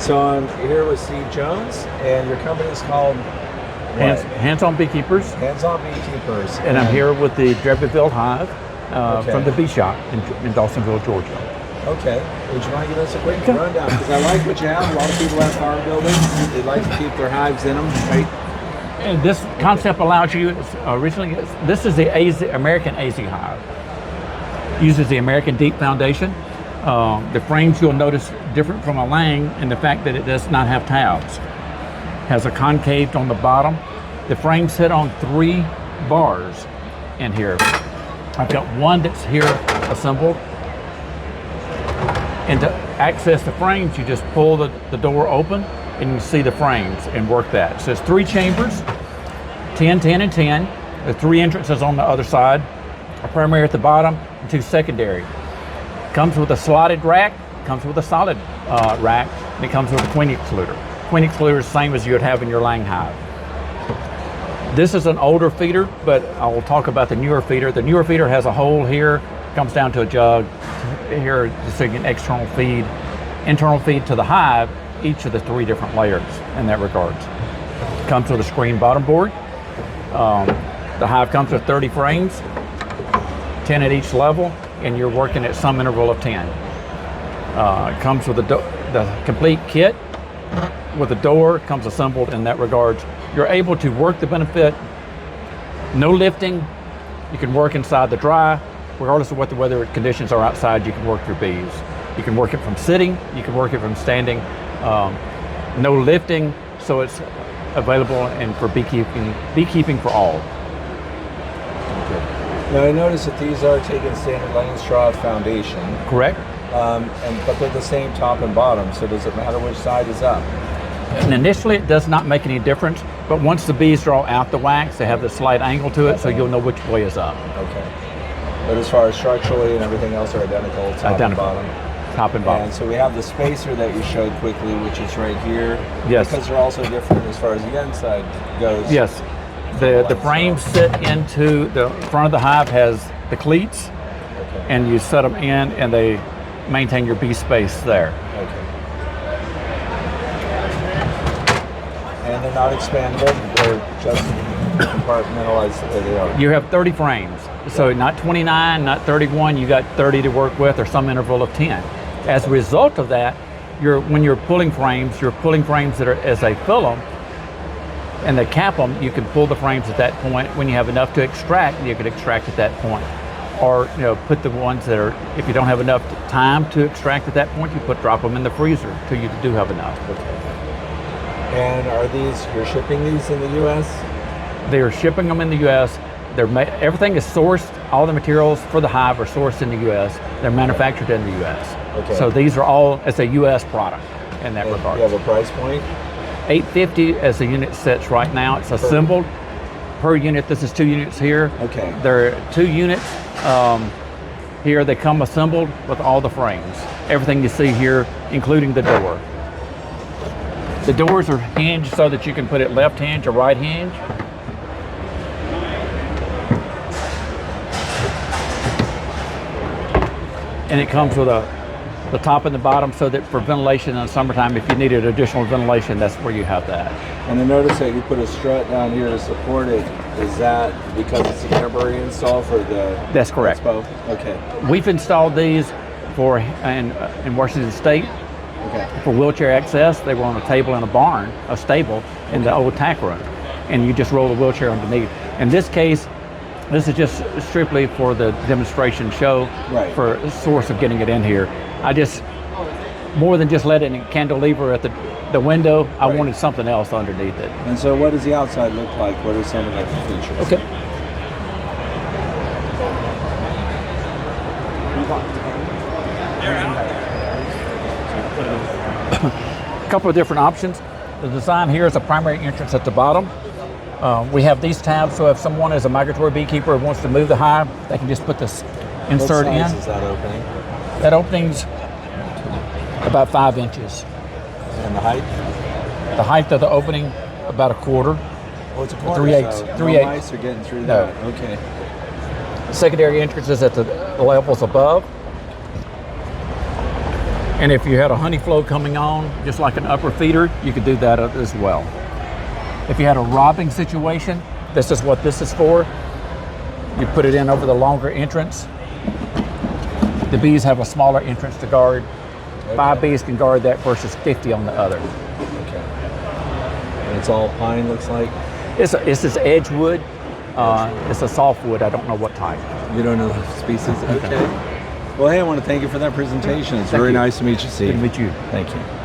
So I'm here with Steve Jones, and your company is called Hands-on Beekeepers. Hands-on Beekeepers. And I'm here with the Drebbeville Hive from the Bee Shop in Dawsonville, Georgia. Okay. Would you mind giving us a quick rundown? Because I like what you have. A lot of people have farm buildings. They like to keep their hives in them, right? And this concept allows you, this is the American AZ Hive. Uses the American Deep Foundation. The frames you'll notice different from a Lang in the fact that it does not have tabs. Has a concave on the bottom. The frames sit on 3 bars in here. I've got one that's here assembled. And to access the frames, you just pull the door open and you see the frames and work that. So it's 3 chambers, 10, 10, and 10. There's 3 entrances on the other side, a primary at the bottom and 2 secondary. Comes with a slotted rack, comes with a solid rack, and it comes with a queen excluder. Queen excluder is the same as you would have in your Lang hive. This is an older feeder, but I will talk about the newer feeder. The newer feeder has a hole here, comes down to a jug. Here, so you get external feed, internal feed to the hive, each of the 3 different layers in that regards. Comes with a screen bottom board. The hive comes with 30 frames, 10 at each level, and you're working at some interval of 10. It comes with the complete kit with the door, comes assembled in that regards. You're able to work the benefit, no lifting. You can work inside the dry, regardless of what the weather conditions are outside. You can work your bees. You can work it from sitting, you can work it from standing. No lifting, so it's available and for beekeeping for all. Now I noticed that these are taking standard Lang straw foundation. Correct. But they're the same top and bottom, so does it matter which side is up? And initially it does not make any difference, but once the bees draw out the wax, they have this slight angle to it, so you'll know which way is up. Okay. But as far as structurally and everything else are identical, top and bottom? Top and bottom. And so we have the spacer that you showed quickly, which is right here. Yes. Because they're also different as far as the inside goes. Yes. The frames sit into the front of the hive has the cleats, and you set them in and they maintain your bee space there. Okay. And they're not expandable, they're just compartmentalized the way they are. You have 30 frames, so not 29, not 31, you got 30 to work with or some interval of 10. As a result of that, when you're pulling frames that are, as they fill them, and they cap them, you can pull the frames at that point. When you have enough to extract, you can extract at that point. Or put the ones that are, if you don't have enough time to extract at that point, you drop them in the freezer till you do have enough. Okay. And are you're shipping these in the U.S.? They are shipping them in the U.S. Everything is sourced, all the materials for the hive are sourced in the U.S. They're manufactured in the U.S. Okay. So these are all as a U.S. product in that regard. You have a price point? $850 as the unit sits right now. It's assembled per unit. This is 2 units here. Okay. There are 2 units here. They come assembled with all the frames. Everything you see here, including the door. The doors are hinged so that you can put it left hinge or right hinge. And it comes with the top and the bottom so that for ventilation in the summertime, if you needed additional ventilation, that's where you have that. And I noticed that you put a strut down here to support it. Is that because it's a temporary install for the That's correct. Expo? Okay. We've installed these in Washington State. Okay. For wheelchair access. They were on a table in a barn, a stable, in the old tack room. And you just roll the wheelchair underneath. In this case, this is just strictly for the demonstration show, for a source of getting it in here. More than just letting a cantilever at the window, I wanted something else underneath it. And so what does the outside look like? What are some of the features? Okay. A couple of different options. The design here is a primary entrance at the bottom. We have these tabs, so if someone is a migratory beekeeper who wants to move the hive, they can just put this insert in. What size is that opening? That opening's about 5 inches. And the height? The height of the opening, about 1/4. Oh, it's a quarter. 3/8. So 3/8. no mice are getting through that. Okay. Secondary entrance is at the levels above. And if you had a honey flow coming on, just like an upper feeder, you could do that as well. If you had a robbing situation, this is what this is for. You put it in over the longer entrance. The bees have a smaller entrance to guard. Okay. 5 bees can guard that versus 50 on the other. Okay. And it's all pine, looks like? It's this edge wood. It's a softwood. I don't know what type. You don't know the species? Okay. Well, hey, I want to thank you for that presentation. It's very nice to meet you, Steve. Good to meet you. Thank you.